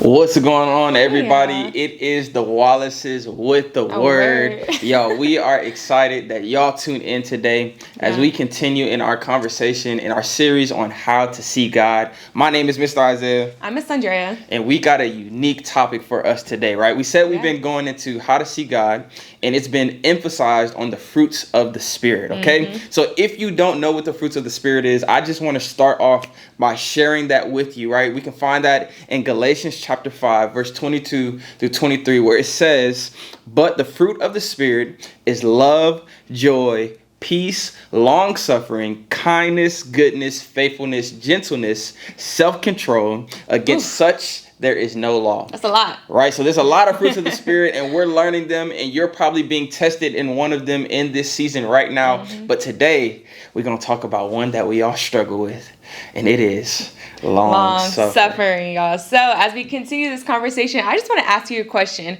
What's going on, everybody? Yeah. It is the Wallaces with the A word. word. Yo, we are excited that y'all tuned in today as Yeah. we continue in our conversation in our series on how to see God. My name is Mr. Isaiah, I'm Miss Andrea. and we got a unique topic for us today, right? We said we've Yeah. been going into how to see God, and it's been emphasized on the fruits of the Spirit, okay? Mm-hmm. So if you don't know what the fruits of the Spirit is, I just want to start off by sharing that with you, right? We can find that in Galatians chapter 5, verse 22 through 23, where it says, "But the fruit of the Spirit is love, joy, peace, long-suffering, kindness, goodness, faithfulness, gentleness, self-control. Against Oof. such there is no law." That's a lot. Right, so there's a lot of fruits of the Spirit, and we're learning them, and you're probably being tested in one of them in this season right now. Mm-hmm. But today, we're going to talk about one that we all struggle with, and it is long Long suffering. suffering, y'all. So as we continue this conversation, I just want to ask you a question.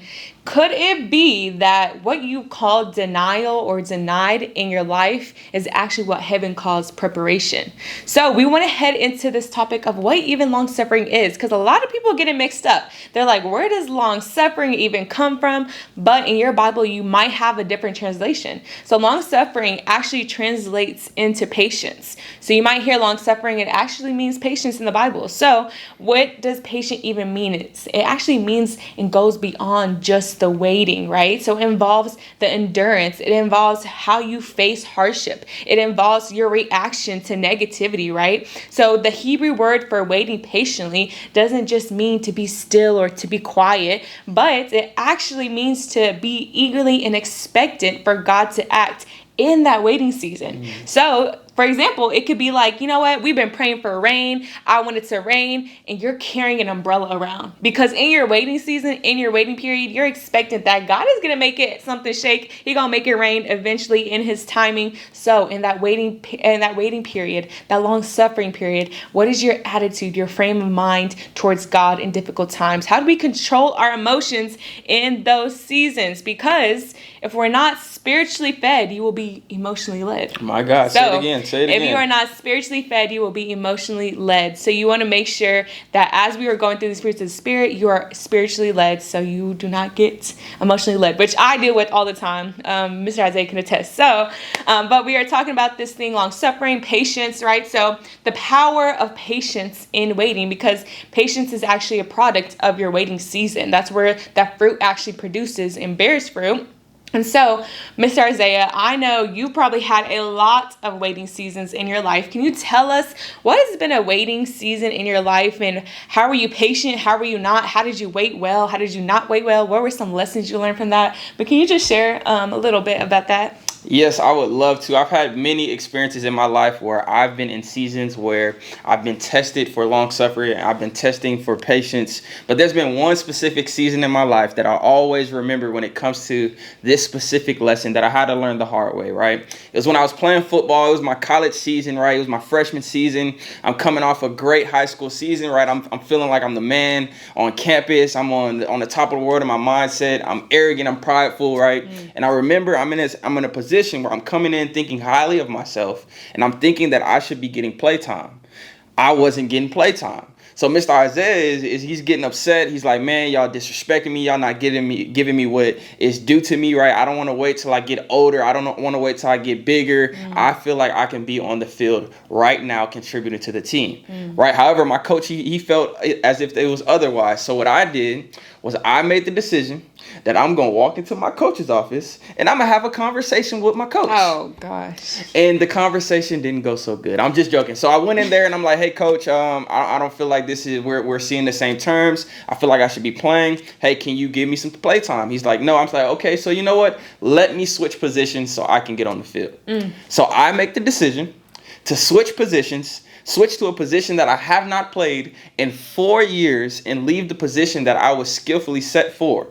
Could it be that what you call denial or denied in your life is actually what heaven calls preparation? So we want to head into this topic of what even long suffering is, because a lot of people get it mixed up. They're like, where does long suffering even come from? But in your Bible, you might have a different translation. So long suffering actually translates into patience. So you might hear long suffering, it actually means patience in the Bible. So what does patient even mean? It actually means and goes beyond just the waiting, right? So it involves the endurance. It involves how you face hardship. It involves your reaction to negativity, right? So the Hebrew word for waiting patiently doesn't just mean to be still or to be quiet, but it actually means to be eagerly and expectant for God to act in that waiting season. So, for example, it could be like, you know what? We've been praying for rain. I want it to rain, and you're carrying an umbrella around because in your waiting season, in your waiting period, you're expecting that God is gonna make it something shake. He gonna make it rain eventually in His timing. So, in that waiting period, that long suffering period, what is your attitude, your frame of mind towards God in difficult times? How do we control our emotions in those seasons? Because if we're not spiritually fed, you will be emotionally led. My God, say it again, say it If again. you are not spiritually fed, you will be emotionally led. So you want to make sure that as we are going through these fruits of the Spirit, you are spiritually led so you do not get emotionally led, which I deal with all the time. Mr. Isaiah can attest. So, but we are talking about this thing, long suffering, patience, right? So the power of patience in waiting, because patience is actually a product of your waiting season. That's where that fruit actually produces and bears fruit. And so, Mr. Isaiah, I know you probably had a lot of waiting seasons in your life. Can you tell us what has been a waiting season in your life, and how were you patient? How were you not? How did you wait well? How did you not wait well? What were some lessons you learned from that? But can you just share a little bit about that? Yes, I would love to. I've had many experiences in my life where I've been in seasons where I've been tested for long suffering. I've been testing for patience. But there's been one specific season in my life that I always remember when it comes to this specific lesson that I had to learn the hard way, right? It was when I was playing football. It was my college season, right? It was my freshman season. I'm coming off a great high school season, right? I'm feeling like I'm the man on campus. I'm on the top of the world in my mindset. I'm arrogant. I'm prideful, right? And I remember I'm in a position where I'm coming in thinking highly of myself, and I'm thinking that I should be getting playtime. I wasn't getting playtime. So Mr. Isaiah is he's getting upset. He's like, man, y'all disrespecting me. Y'all not giving me what is due to me, right? I don't want to wait till I get older. I don't want to wait till I get bigger. I feel like I can be on the field right now contributing to the team, right? However, my coach, he felt as if it was otherwise. So what I did was I made the decision that I'm going to walk into my coach's office and I'm going to have a conversation with my coach. Oh, gosh. And the conversation didn't go so good. I'm just joking. So I went in there and I'm like, hey, coach, I don't feel like this is we're seeing the same terms. I feel like I should be playing. Hey, can you give me some play time? He's like, no. I'm like, okay, so you know what? Let me switch positions so I can get on the field. So I make the decision to switch positions, switch to a position that I have not played in 4 years, and leave the position that I was skillfully set for.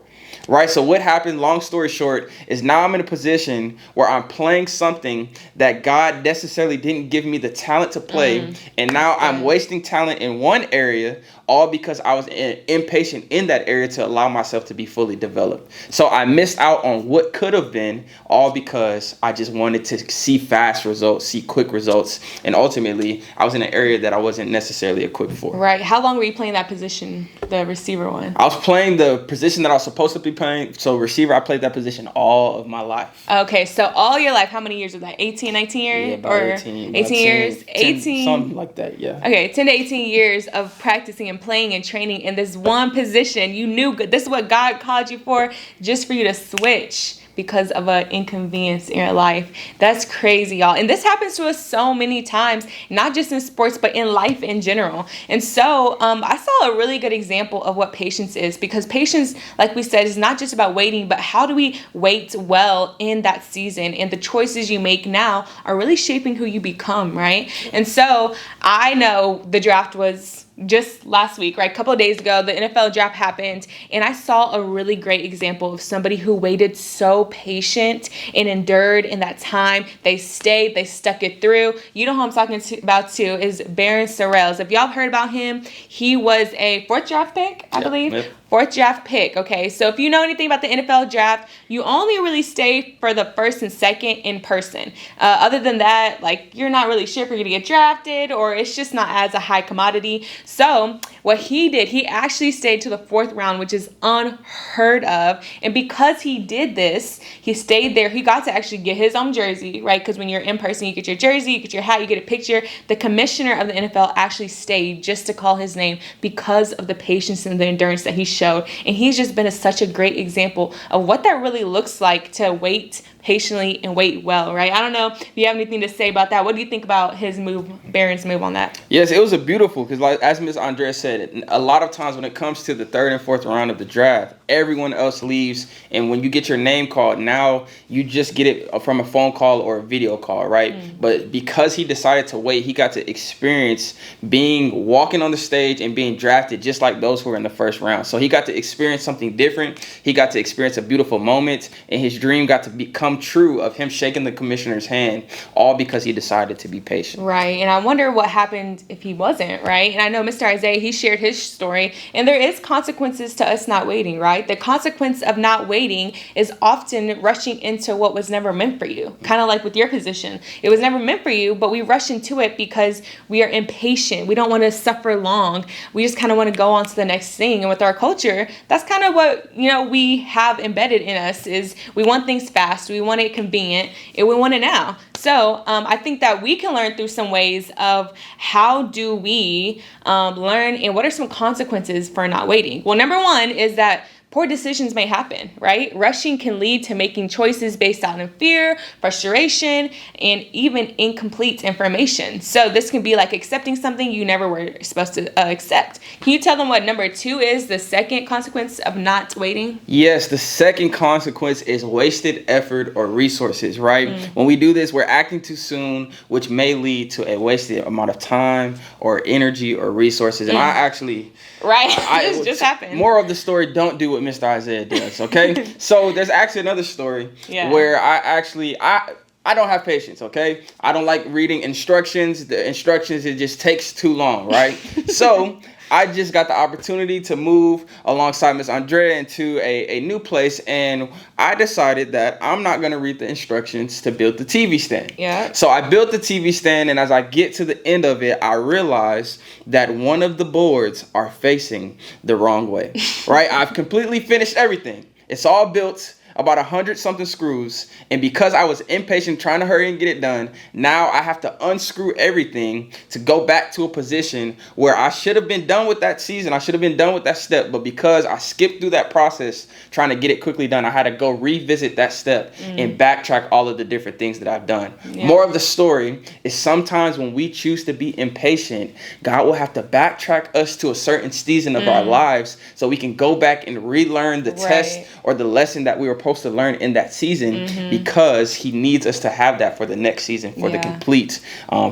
Right, so what happened, long story short, is now I'm in a position where I'm playing something that God necessarily didn't give me the talent to play. And now I'm wasting talent in one area all because I was impatient in that area to allow myself to be fully developed. So I missed out on what could have been, all because I just wanted to see fast results, see quick results, and ultimately I was in an area that I wasn't necessarily equipped for. Right. How long were you playing that position, the receiver one? I was playing the position that I was supposed to be playing. So receiver, I played that position all of my life. Okay, so all your life, how many years was that? 18, 19 years? Yeah, about 18 years? 10, 18? something like that, yeah. Okay, 10 to 18 years of practicing and playing and training in this one position. You knew this is what God called you for, just for you to switch because of an inconvenience in your life. That's crazy, y'all. And this happens to us so many times, not just in sports, but in life in general. And so I saw a really good example of what patience is, because patience, like we said, is not just about waiting, but how do we wait well in that season? And the choices you make now are really shaping who you become, right? And so I know the draft was just last week, right? A couple of days ago, the NFL draft happened, and I saw a really great example of somebody who waited so patient and endured in that time. They stayed, they stuck it through. You know who I'm talking about too is Barron Sorrells. If y'all have heard about him, he was a 4th draft pick, I believe. Yep. 4th draft pick, okay? So if you know anything about the NFL draft, you only really stay for the 1st and 2nd in person. Other than that, like, you're not really sure if you're gonna get drafted, or it's just not as a high commodity. So what he did, he actually stayed to the 4th round, which is unheard of. And because he did this, he stayed there. He got to actually get his own jersey, right? Because when you're in person, you get your jersey, you get your hat, you get a picture. The commissioner of the NFL actually stayed just to call his name because of the patience and the endurance that he showed. And he's just been such a great example of what that really looks like to wait patiently and wait well, right? I don't know if you have anything to say about that. What do you think about his move, Barron's move on that? Yes, it was a beautiful, because like as Ms. Andrea said, a lot of times when it comes to the 3rd and 4th round of the draft, everyone else leaves, and when you get your name called, now you just get it from a phone call or a video call, right? But because he decided to wait, he got to experience walking on the stage and being drafted just like those who were in the 1st round. So he got to experience something different. He got to experience a beautiful moment, and his dream got to become true of him shaking the commissioner's hand, all because he decided to be patient. Right. And I wonder what happened if he wasn't, right? And I know Mr. Isaiah, he shared his story, and there is consequences to us not waiting, right? The consequence of not waiting is often rushing into what was never meant for you. Kind of like with your position. It was never meant for you, but we rush into it because we are impatient. We don't want to suffer long. We just kind of want to go on to the next thing. And with our culture, that's kind of what, we have embedded in us, is we want things fast. We want it convenient, and we want it now. So I think that we can learn through some ways of how do we learn, and what are some consequences for not waiting. Well, number one is that poor decisions may happen, right? Rushing can lead to making choices based out of fear, frustration, and even incomplete information. So this can be like accepting something you never were supposed to accept. Can you tell them what number 2 is, the second consequence of not waiting? Yes, the second consequence is wasted effort or resources, right? When we do this, we're acting too soon, which may lead to a wasted amount of time or energy or resources. And I actually... Right, this just happened. More of the story, don't do what Mr. Isaiah does, okay? So there's actually another story where I don't have patience, okay? I don't like reading instructions. The instructions, it just takes too long, right? So I just got the opportunity to move alongside Miss Andrea into a new place, and I decided that I'm not going to read the instructions to build the TV stand. Yeah. So I built the TV stand, and as I get to the end of it, I realize that one of the boards are facing the wrong way, right? I've completely finished everything. It's all built, about 100-something screws, and because I was impatient trying to hurry and get it done, now I have to unscrew everything to go back to a position where I should have been done with that season. I should have been done with that step, but because I skipped through that process trying to get it quickly done, I had to go revisit that step and backtrack all of the different things that I've done. Yeah. More of the story is sometimes when we choose to be impatient, God will have to backtrack us to a certain season of our lives so we can go back and relearn the test or the lesson that we were supposed to learn in that season, because he needs us to have that for the next season, for the complete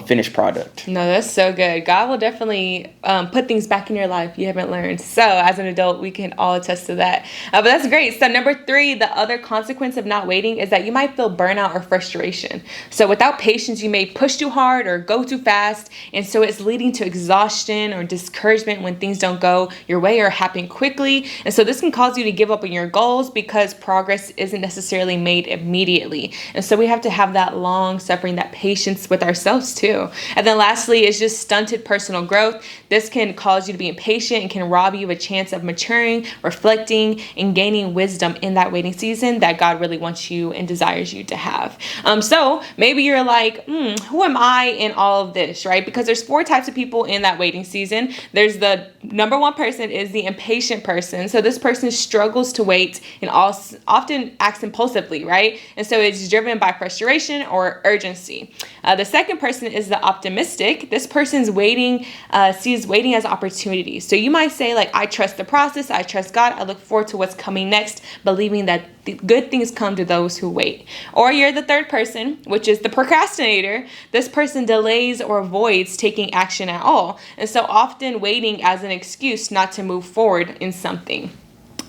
finished product. No, that's so good. God will definitely put things back in your life you haven't learned. So as an adult, we can all attest to that. But that's great. So number 3, the other consequence of not waiting is that you might feel burnout or frustration. So without patience, you may push too hard or go too fast. And so it's leading to exhaustion or discouragement when things don't go your way or happen quickly. And so this can cause you to give up on your goals because progress isn't necessarily made immediately. And so we have to have that long suffering, that patience with ourselves too. And then lastly is just stunted personal growth. This can cause you to be impatient and can rob you of a chance of maturing, reflecting, and gaining wisdom in that waiting season that God really wants you and desires you to have. So maybe you're like, who am I in all of this, right? Because there's 4 types of people in that waiting season. There's the number 1 person is the impatient person. So this person struggles to wait and often acts impulsively, right? And so it's driven by frustration or urgency. The second person is the optimistic. This person's sees waiting as opportunity. So you might say, like, I trust the process, I trust God, I look forward to what's coming next, believing that good things come to those who wait. Or you're the third person, which is the procrastinator. This person delays or avoids taking action at all, and so often waiting as an excuse not to move forward in something.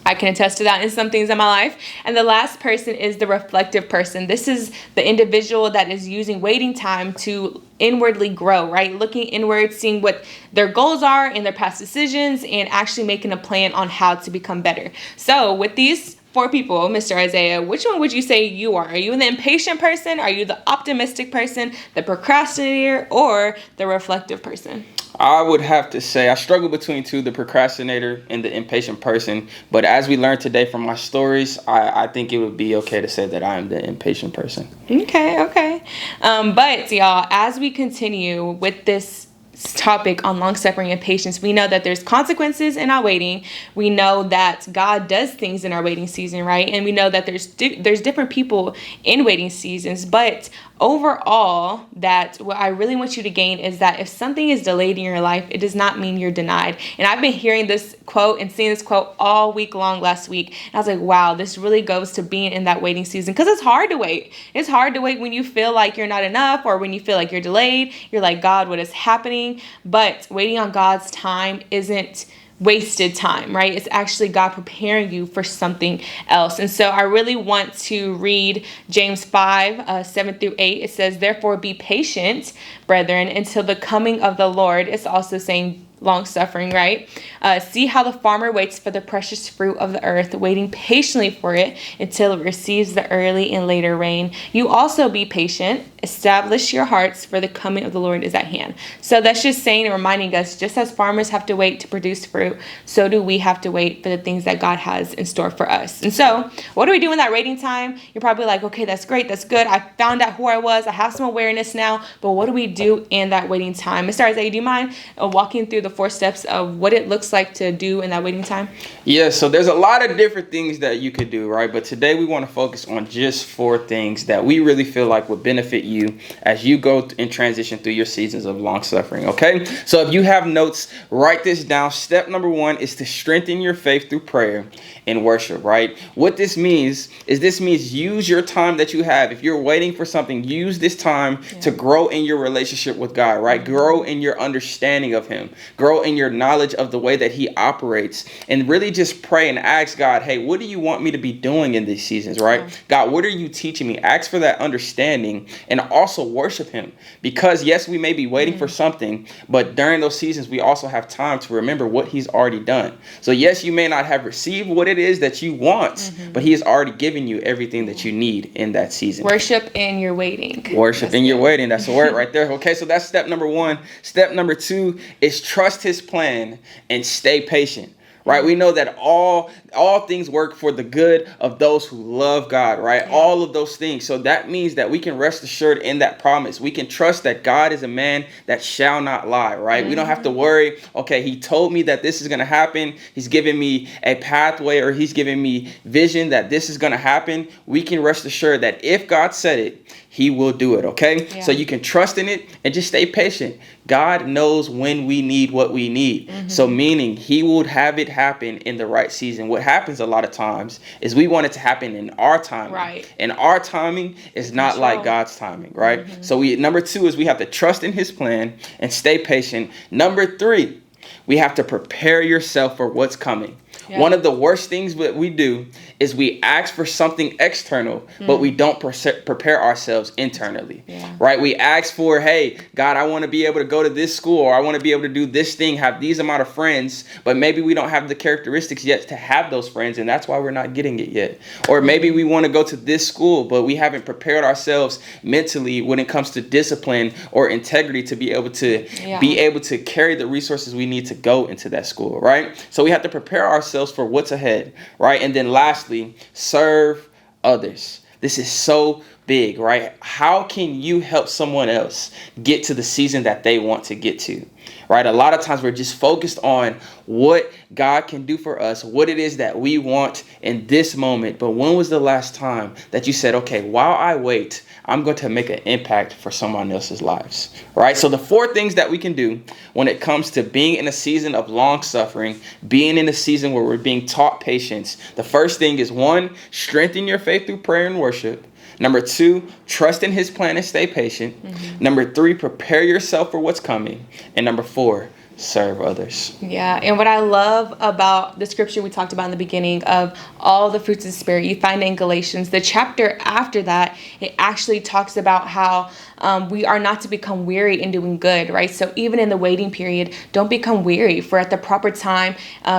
I can attest to that in some things in my life. And the last person is the reflective person. This is the individual that is using waiting time to inwardly grow, right? Looking inward, seeing what their goals are and their past decisions, and actually making a plan on how to become better. So with these 4 people, Mr. Isaiah, which one would you say you are? Are you the impatient person? Are you the optimistic person, the procrastinator, or the reflective person? I would have to say I struggle between 2, the procrastinator and the impatient person. But as we learned today from my stories, I think it would be okay to say that I am the impatient person. Okay. But y'all, as we continue with this topic on long suffering and patience, we know that there's consequences in our waiting. We know that God does things in our waiting season, right? And we know that there's different people in waiting seasons, but overall, that what I really want you to gain is that if something is delayed in your life, it does not mean you're denied. And I've been hearing this quote and seeing this quote all week long last week. And I was like, wow, this really goes to being in that waiting season, because it's hard to wait. It's hard to wait when you feel like you're not enough, or when you feel like you're delayed. You're like, God, what is happening? But waiting on God's time isn't wasted time, right? It's actually God preparing you for something else. And so I really want to read James 5, 7 through 8. It says, therefore be patient, brethren, until the coming of the Lord. It's also saying long suffering, right? See how the farmer waits for the precious fruit of the earth, waiting patiently for it until it receives the early and later rain. You also be patient. Establish your hearts, for the coming of the Lord is at hand. So that's just saying and reminding us, just as farmers have to wait to produce fruit, so do we have to wait for the things that God has in store for us. And so what do we do in that waiting time? You're probably like, okay, that's great. That's good. I found out who I was. I have some awareness now. But what do we do in that waiting time? Mr. Isaiah, do you mind walking through the 4 steps of what it looks like to do in that waiting time? Yeah, so there's a lot of different things that you could do, right? But today we want to focus on just 4 things that we really feel like would benefit you as you go and transition through your seasons of long suffering, okay? So if you have notes, write this down. Step number 1 is to strengthen your faith through prayer and worship, right? What this means is use your time that you have. If you're waiting for something, use this time to grow in your relationship with God, right? Grow in your understanding of Him. Grow in your knowledge of the way that He operates, and really just pray and ask God, hey, what do you want me to be doing in these seasons, right? God, what are you teaching me? Ask for that understanding, and also worship Him, because yes, we may be waiting for something, but during those seasons, we also have time to remember what He's already done. So yes, you may not have received what it is that you want, but He has already given you everything that you need in that season. Worship in your waiting. Worship in your waiting. That's a word right there. Okay, so that's step number 1. Step number 2 is trust His plan and stay patient. Right? We know that all things work for the good of those who love God, right? Yeah. All of those things. So that means that we can rest assured in that promise. We can trust that God is a man that shall not lie, right? We don't have to worry, okay, He told me that this is going to happen. He's giving me a pathway, or He's giving me vision that this is going to happen. We can rest assured that if God said it, He will do it, okay? Yeah. So you can trust in it and just stay patient. God knows when we need what we need. So meaning He will have it happen in the right season. what happens a lot of times is we want it to happen in our timing. Right. And our timing is not like God's timing, right? So number 2 is we have to trust in his plan and stay patient. Number 3, we have to prepare yourself for what's coming. Yeah. One of the worst things that we do is we ask for something external, but we don't prepare ourselves internally, right? We ask for, hey, God, I want to be able to go to this school, or I want to be able to do this thing, have these amount of friends, but maybe we don't have the characteristics yet to have those friends, and that's why we're not getting it yet. Or maybe we want to go to this school, but we haven't prepared ourselves mentally when it comes to discipline or integrity to be able to carry the resources we need to go into that school, right? So we have to prepare ourselves for what's ahead, right? And then lastly, serve others. This is so big, right? How can you help someone else get to the season that they want to get to, right? A lot of times we're just focused on what God can do for us, what it is that we want in this moment. But when was the last time that you said, okay, while I wait, I'm going to make an impact for someone else's lives, right? So the 4 things that we can do when it comes to being in a season of long suffering, being in a season where we're being taught patience. The first thing is 1, strengthen your faith through prayer and worship. Number 2, trust in his plan and stay patient. Number 3, prepare yourself for what's coming. And number 4, serve others. Yeah, and what I love about the scripture we talked about in the beginning of all the fruits of the Spirit, you find in Galatians, the chapter after that, it actually talks about how we are not to become weary in doing good, right? So even in the waiting period, don't become weary, for at the proper time,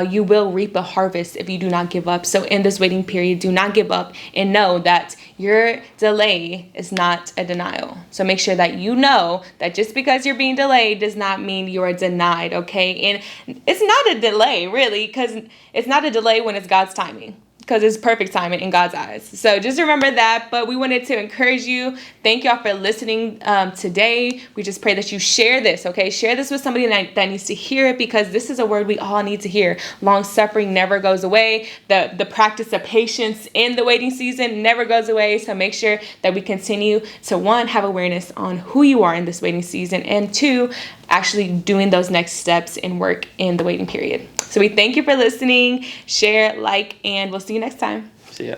you will reap a harvest if you do not give up. So in this waiting period, do not give up, and know that your delay is not a denial. So make sure that you know that just because you're being delayed does not mean you're denied, okay? And it's not a delay, really, because it's not a delay when it's God's timing, because it's perfect timing in God's eyes. So just remember that. But we wanted to encourage you. Thank y'all for listening today. We just pray that you share this, okay? Share this with somebody that needs to hear it, because this is a word we all need to hear. Long suffering never goes away. The practice of patience in the waiting season never goes away. So make sure that we continue to, 1, have awareness on who you are in this waiting season, and 2, actually doing those next steps in work in the waiting period. So we thank you for listening. Share, like, and we'll see you next time. See ya.